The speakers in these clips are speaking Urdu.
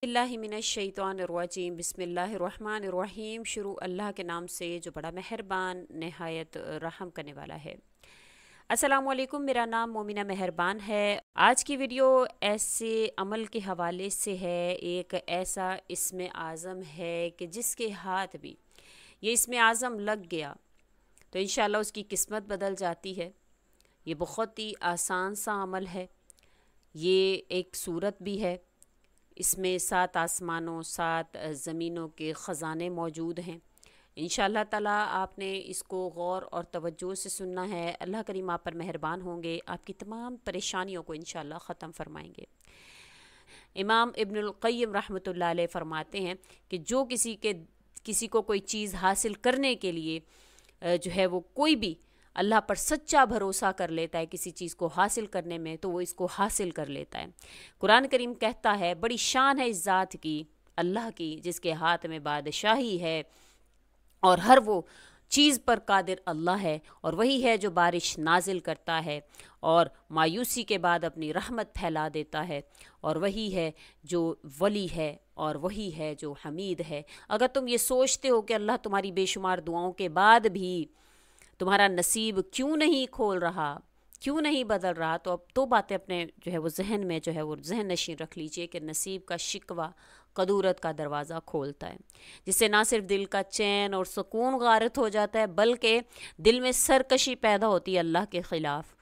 اللہ من الشیطان الرجیم بسم اللہ الرحمن الرحیم شروع اللہ کے نام سے جو بڑا مہربان نہایت رحم کرنے والا ہے۔ السلام علیکم، میرا نام مومنہ مہربان ہے۔ آج کی ویڈیو ایسے عمل کے حوالے سے ہے، ایک ایسا اسم اعظم ہے کہ جس کے ہاتھ بھی یہ اسم اعظم لگ گیا تو انشاءاللہ اس کی قسمت بدل جاتی ہے۔ یہ بہت ہی آسان سا عمل ہے، یہ ایک صورت بھی ہے، اس میں 7 آسمانوں 7 زمینوں کے خزانے موجود ہیں۔ انشاءاللہ تعالیٰ آپ نے اس کو غور اور توجہ سے سننا ہے۔ اللہ کریم آپ پر مہربان ہوں گے، آپ کی تمام پریشانیوں کو انشاءاللہ ختم فرمائیں گے۔ امام ابن القیم رحمۃ اللہ علیہ فرماتے ہیں کہ جو کسی کو کوئی چیز حاصل کرنے کے لیے جو ہے وہ کوئی بھی اللہ پر سچا بھروسہ کر لیتا ہے کسی چیز کو حاصل کرنے میں، تو وہ اس کو حاصل کر لیتا ہے۔ قرآن کریم کہتا ہے بڑی شان ہے اس ذات کی، اللہ کی، جس کے ہاتھ میں بادشاہی ہے اور ہر وہ چیز پر قادر اللہ ہے، اور وہی ہے جو بارش نازل کرتا ہے اور مایوسی کے بعد اپنی رحمت پھیلا دیتا ہے، اور وہی ہے جو ولی ہے اور وہی ہے جو حمید ہے۔ اگر تم یہ سوچتے ہو کہ اللہ تمہاری بے شمار دعاؤں کے بعد بھی تمہارا نصیب کیوں نہیں کھول رہا، کیوں نہیں بدل رہا، تو اب 2 باتیں اپنے جو ہے وہ ذہن میں جو ہے وہ ذہن نشین رکھ لیجئے کہ نصیب کا شکوہ قدورت کا دروازہ کھولتا ہے، جس سے نہ صرف دل کا چین اور سکون غارت ہو جاتا ہے بلکہ دل میں سرکشی پیدا ہوتی ہے اللہ کے خلاف۔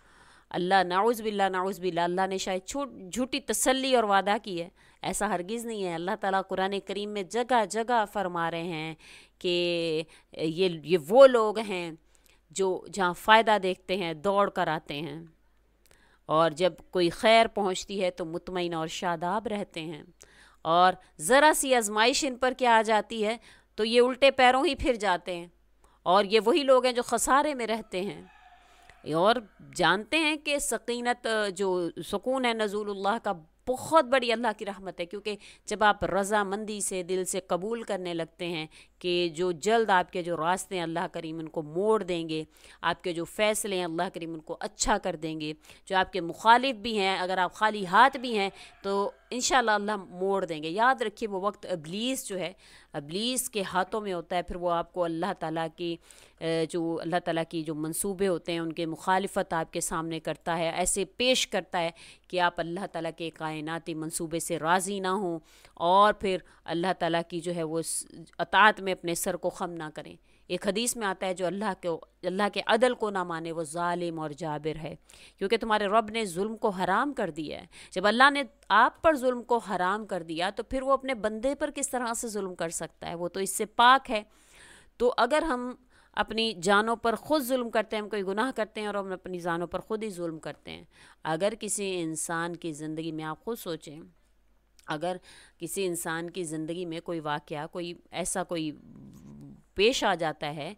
اللہ نعوذ باللہ اللہ نے شاید جھوٹی تسلی اور وعدہ کی ہے، ایسا ہرگز نہیں ہے۔ اللہ تعالیٰ قرآن کریم میں جگہ جگہ فرما رہے ہیں کہ یہ وہ لوگ ہیں جو جہاں فائدہ دیکھتے ہیں دوڑ کر آتے ہیں، اور جب کوئی خیر پہنچتی ہے تو مطمئن اور شاداب رہتے ہیں، اور ذرا سی آزمائش ان پر کیا آ جاتی ہے تو یہ الٹے پیروں ہی پھر جاتے ہیں، اور یہ وہی لوگ ہیں جو خسارے میں رہتے ہیں اور جانتے ہیں کہ سکینت جو سکون ہے نزول اللہ کا بہت بڑی اللہ کی رحمت ہے، کیونکہ جب آپ رضامندی سے دل سے قبول کرنے لگتے ہیں کہ جو جلد آپ کے جو راستے ہیں اللہ کریم ان کو موڑ دیں گے، آپ کے جو فیصلے ہیں اللہ کریم ان کو اچھا کر دیں گے، جو آپ کے مخالف بھی ہیں اگر آپ خالی ہاتھ بھی ہیں تو انشاءاللہ اللہ موڑ دیں گے۔ یاد رکھیے وہ وقت ابلیس جو ہے ابلیس کے ہاتھوں میں ہوتا ہے، پھر وہ آپ کو اللہ تعالیٰ کی جو منصوبے ہوتے ہیں ان کے مخالفت آپ کے سامنے کرتا ہے، ایسے پیش کرتا ہے کہ آپ اللہ تعالیٰ کے کائناتی منصوبے سے راضی نہ ہوں، اور پھر اللہ تعالیٰ کی جو ہے وہ اطاعت میں اپنے سر کو خم نہ کریں۔ ایک حدیث میں آتا ہے جو اللہ کے عدل کو نہ مانے وہ ظالم اور جابر ہے، کیونکہ تمہارے رب نے ظلم کو حرام کر دیا ہے۔ جب اللہ نے آپ پر ظلم کو حرام کر دیا تو پھر وہ اپنے بندے پر کس طرح سے ظلم کر سکتا ہے؟ وہ تو اس سے پاک ہے۔ تو اگر ہم اپنی جانوں پر خود ظلم کرتے ہیں، ہم کوئی گناہ کرتے ہیں اور ہم اپنی جانوں پر خود ہی ظلم کرتے ہیں۔ اگر کسی انسان کی زندگی میں آپ خود سوچیں، اگر کسی انسان کی زندگی میں کوئی واقعہ کوئی پیش آ جاتا ہے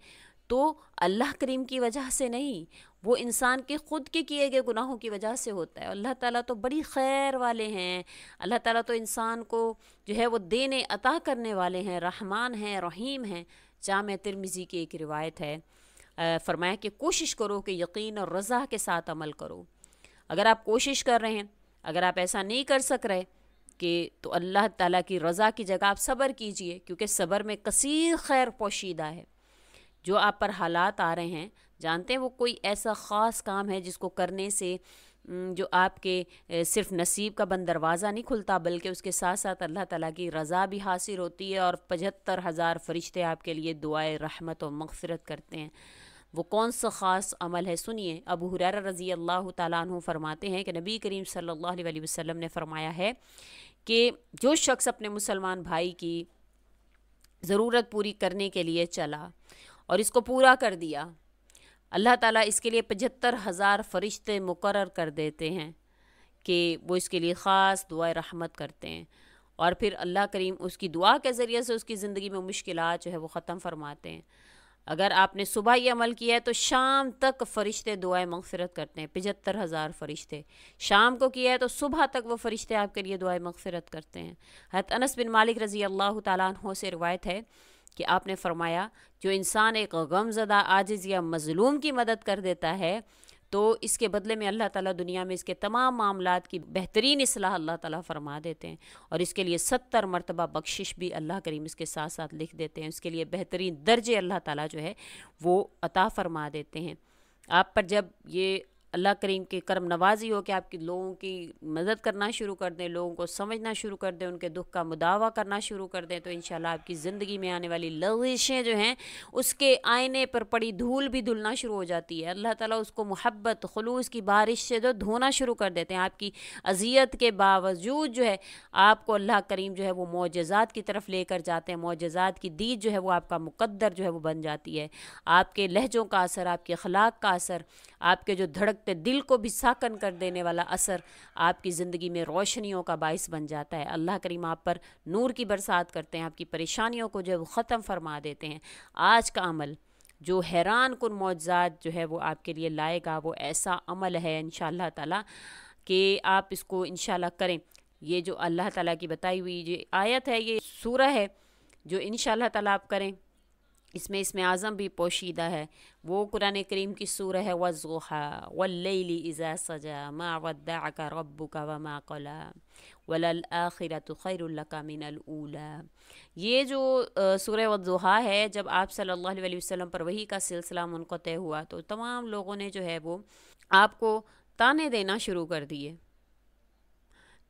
تو اللہ کریم کی وجہ سے نہیں، وہ انسان کے خود کے کیے گئے گناہوں کی وجہ سے ہوتا ہے۔ اللہ تعالیٰ تو بڑی خیر والے ہیں، اللہ تعالیٰ تو انسان کو جو ہے وہ دینے عطا کرنے والے ہیں، رحمان ہیں، رحیم ہیں۔ جامع ترمذی کی ایک روایت ہے، فرمایا کہ کوشش کرو کہ یقین اور رضا کے ساتھ عمل کرو۔ اگر آپ کوشش کر رہے ہیں، اگر آپ ایسا نہیں کر سک رہے تو اللہ تعالیٰ کی رضا کی جگہ آپ صبر کیجئے، کیونکہ صبر میں کثیر خیر پوشیدہ ہے۔ جو آپ پر حالات آ رہے ہیں، جانتے ہیں وہ کوئی ایسا خاص کام ہے جس کو کرنے سے جو آپ کے صرف نصیب کا بند دروازہ نہیں کھلتا بلکہ اس کے ساتھ ساتھ اللہ تعالیٰ کی رضا بھی حاصل ہوتی ہے، اور 75,000 فرشتے آپ کے لیے دعائے رحمت و مغفرت کرتے ہیں۔ وہ کون سا خاص عمل ہے؟ سنیے، ابو ہریرہ رضی اللہ تعالیٰ عنہ فرماتے ہیں کہ نبی کریم صلی اللہ علیہ وسلم نے فرمایا ہے کہ جو شخص اپنے مسلمان بھائی کی ضرورت پوری کرنے کے لیے چلا اور اس کو پورا کر دیا، اللہ تعالیٰ اس کے لیے 75,000 فرشتے مقرر کر دیتے ہیں کہ وہ اس کے لیے خاص دعائے رحمت کرتے ہیں، اور پھر اللہ کریم اس کی دعا کے ذریعے سے اس کی زندگی میں مشکلات جو ہے وہ ختم فرماتے ہیں۔ اگر آپ نے صبح یہ عمل کیا ہے تو شام تک فرشتے دعائیں مغفرت کرتے ہیں، 75,000 فرشتے۔ شام کو کیا ہے تو صبح تک وہ فرشتے آپ کے لیے دعائیں مغفرت کرتے ہیں۔ حضرت انس بن مالک رضی اللہ تعالیٰ عنہ سے روایت ہے کہ آپ نے فرمایا جو انسان ایک غم زدہ عاجز یا مظلوم کی مدد کر دیتا ہے تو اس کے بدلے میں اللہ تعالیٰ دنیا میں اس کے تمام معاملات کی بہترین اصلاح اللہ تعالیٰ فرما دیتے ہیں، اور اس کے لیے 70 مرتبہ بخشش بھی اللہ کریم اس کے ساتھ ساتھ لکھ دیتے ہیں، اس کے لیے بہترین درجے اللہ تعالیٰ جو ہے وہ عطا فرما دیتے ہیں۔ آپ پر جب یہ اللہ کریم کی کرم نوازی ہو کہ آپ کی لوگوں کی مدد کرنا شروع کر دیں، لوگوں کو سمجھنا شروع کر دیں، ان کے دکھ کا مداوع کرنا شروع کر دیں، تو انشاءاللہ آپ کی زندگی میں آنے والی لغزشیں جو ہیں اس کے آئینے پر پڑی دھول بھی دھلنا شروع ہو جاتی ہے۔ اللہ تعالیٰ اس کو محبت خلوص کی بارش سے جو دھونا شروع کر دیتے ہیں۔ آپ کی اذیت کے باوجود جو ہے آپ کو اللہ کریم جو ہے وہ معجزات کی طرف لے کر جاتے ہیں، معجزات کی دید جو ہے وہ آپ کا مقدر جو ہے وہ بن جاتی ہے۔ آپ کے لہجوں کا اثر، آپ کے اخلاق کا اثر، آپ کے جو دھڑکتے دل کو بھی ساکن کر دینے والا اثر آپ کی زندگی میں روشنیوں کا باعث بن جاتا ہے۔ اللہ کریم آپ پر نور کی برسات کرتے ہیں، آپ کی پریشانیوں کو جو ہے وہ ختم فرما دیتے ہیں۔ آج کا عمل جو حیران کن معجزات جو ہے وہ آپ کے لیے لائے گا، وہ ایسا عمل ہے انشاءاللہ تعالیٰ کہ آپ اس کو انشاءاللہ کریں۔ یہ جو اللہ تعالیٰ کی بتائی ہوئی یہ آیت ہے، یہ سورہ ہے جو انشاءاللہ تعالیٰ آپ کریں، اس میں اسم اعظم بھی پوشیدہ ہے۔ وہ قرآن کریم کی سورہ ہے وَالضُّحَىٰ وَاللَّيْلِ إِذَا سَجَىٰ مَا وَدَّعَكَ رَبُّكَ وَمَا قَلَىٰ وَلَلْآخِرَةُ خَيْرٌ لَكَ مِنَ الْأُولَىٰ۔ یہ جو سورہ والضحیٰ ہے، جب آپ صلی اللہ علیہ وسلم پر وحی کا سلسلہ منقطع ہوا تو تمام لوگوں نے جو ہے وہ آپ کو تانے دینا شروع کر دیے،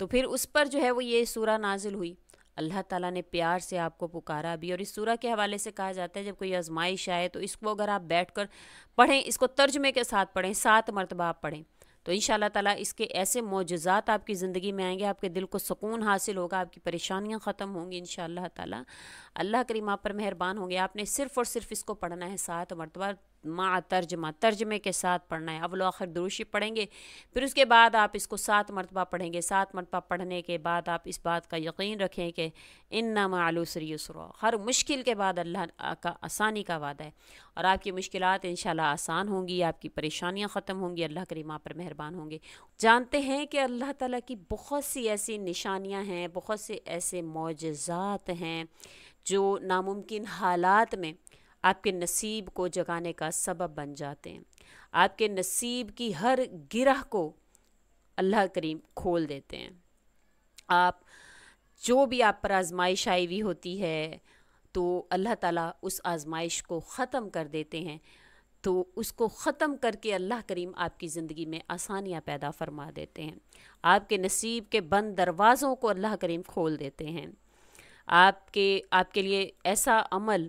تو پھر اس پر جو ہے وہ یہ سورہ نازل ہوئی۔ اللہ تعالیٰ نے پیار سے آپ کو پکارا بھی، اور اس سورہ کے حوالے سے کہا جاتا ہے جب کوئی آزمائش آئے تو اس کو اگر آپ بیٹھ کر پڑھیں، اس کو ترجمے کے ساتھ پڑھیں، 7 مرتبہ آپ پڑھیں، تو انشاءاللہ تعالیٰ اس کے ایسے معجزات آپ کی زندگی میں آئیں گے، آپ کے دل کو سکون حاصل ہوگا، آپ کی پریشانیاں ختم ہوں گی انشاءاللہ تعالیٰ۔ اللہ کریم آپ پر مہربان ہوں گے۔ آپ نے صرف اور صرف اس کو پڑھنا ہے 7 مرتبہ مع ترجمے کے ساتھ پڑھنا ہے۔ اول و آخر درود شریف پڑھیں گے، پھر اس کے بعد آپ اس کو 7 مرتبہ پڑھیں گے۔ 7 مرتبہ پڑھنے کے بعد آپ اس بات کا یقین رکھیں کہ ان مع العسر یسرا، ہر مشکل کے بعد اللہ کا آسانی کا وعدہ ہے، اور آپ کی مشکلات انشاءاللہ آسان ہوں گی، آپ کی پریشانیاں ختم ہوں گی، اللہ کریم آپ پر مہربان ہوں گے۔ جانتے ہیں کہ اللہ تعالیٰ کی بہت سی ایسی نشانیاں ہیں، بہت سے ایسے معجزات ہیں جو ناممکن حالات میں آپ کے نصیب کو جگانے کا سبب بن جاتے ہیں۔ آپ کے نصیب کی ہر گرہ کو اللہ کریم کھول دیتے ہیں۔ آپ جو بھی آپ پر آزمائش آئی ہوئی ہوتی ہے تو اللہ تعالیٰ اس آزمائش کو ختم کر دیتے ہیں، تو اس کو ختم کر کے اللہ کریم آپ کی زندگی میں آسانیاں پیدا فرما دیتے ہیں۔ آپ کے نصیب کے بند دروازوں کو اللہ کریم کھول دیتے ہیں۔ آپ کے لیے ایسا عمل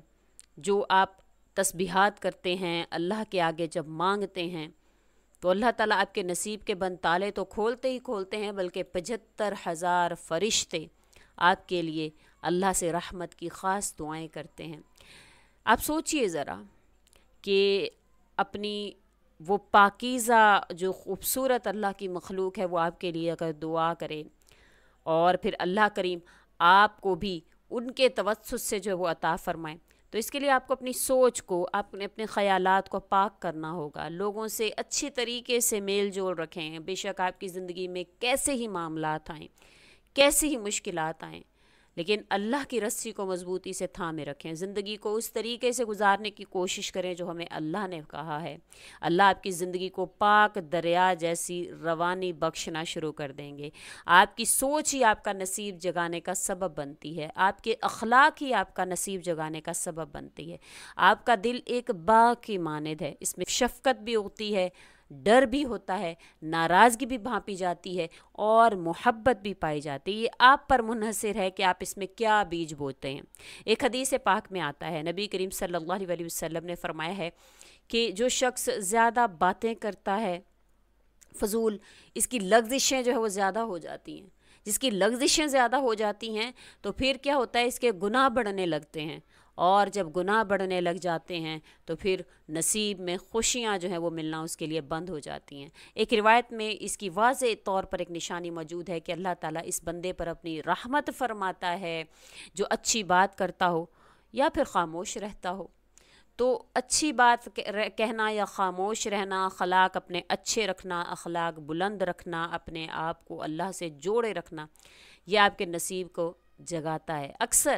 جو آپ تسبیحات کرتے ہیں، اللہ کے آگے جب مانگتے ہیں تو اللہ تعالیٰ آپ کے نصیب کے بند تالے تو کھولتے ہی کھولتے ہیں، بلکہ 75,000 فرشتے آپ کے لیے اللہ سے رحمت کی خاص دعائیں کرتے ہیں۔ آپ سوچئے ذرا کہ اپنی وہ پاکیزہ جو خوبصورت اللہ کی مخلوق ہے وہ آپ کے لیے اگر دعا کرے، اور پھر اللہ کریم آپ کو بھی ان کے توسط سے جو وہ عطا فرمائیں، تو اس کے لیے آپ کو اپنی سوچ کو، اپنے خیالات کو پاک کرنا ہوگا۔ لوگوں سے اچھی طریقے سے میل جول رکھیں، بے شک آپ کی زندگی میں کیسے ہی معاملات آئیں، کیسے ہی مشکلات آئیں، لیکن اللہ کی رسی کو مضبوطی سے تھامے رکھیں۔ زندگی کو اس طریقے سے گزارنے کی کوشش کریں جو ہمیں اللہ نے کہا ہے۔ اللہ آپ کی زندگی کو پاک دریا جیسی روانی بخشنا شروع کر دیں گے۔ آپ کی سوچ ہی آپ کا نصیب جگانے کا سبب بنتی ہے، آپ کے اخلاق ہی آپ کا نصیب جگانے کا سبب بنتی ہے۔ آپ کا دل ایک باغ کی مانند ہے، اس میں شفقت بھی ہوتی ہے، ڈر بھی ہوتا ہے، ناراضگی بھی بھانپی جاتی ہے، اور محبت بھی پائی جاتی ہے۔ یہ آپ پر منحصر ہے کہ آپ اس میں کیا بیج بوتے ہیں۔ ایک حدیث پاک میں آتا ہے، نبی کریم صلی اللہ علیہ وسلم نے فرمایا ہے کہ جو شخص زیادہ باتیں کرتا ہے فضول، اس کی لغزشیں جو ہے وہ زیادہ ہو جاتی ہیں۔ جس کی لغزشیں زیادہ ہو جاتی ہیں تو پھر کیا ہوتا ہے، اس کے گناہ بڑھنے لگتے ہیں، اور جب گناہ بڑھنے لگ جاتے ہیں تو پھر نصیب میں خوشیاں جو ہیں وہ ملنا اس کے لیے بند ہو جاتی ہیں۔ ایک روایت میں اس کی واضح طور پر ایک نشانی موجود ہے کہ اللہ تعالیٰ اس بندے پر اپنی رحمت فرماتا ہے جو اچھی بات کرتا ہو یا پھر خاموش رہتا ہو۔ تو اچھی بات کہنا یا خاموش رہنا، اخلاق اپنے اچھے رکھنا، اخلاق بلند رکھنا، اپنے آپ کو اللہ سے جوڑے رکھنا، یہ آپ کے نصیب کو جگاتا ہے۔ اکثر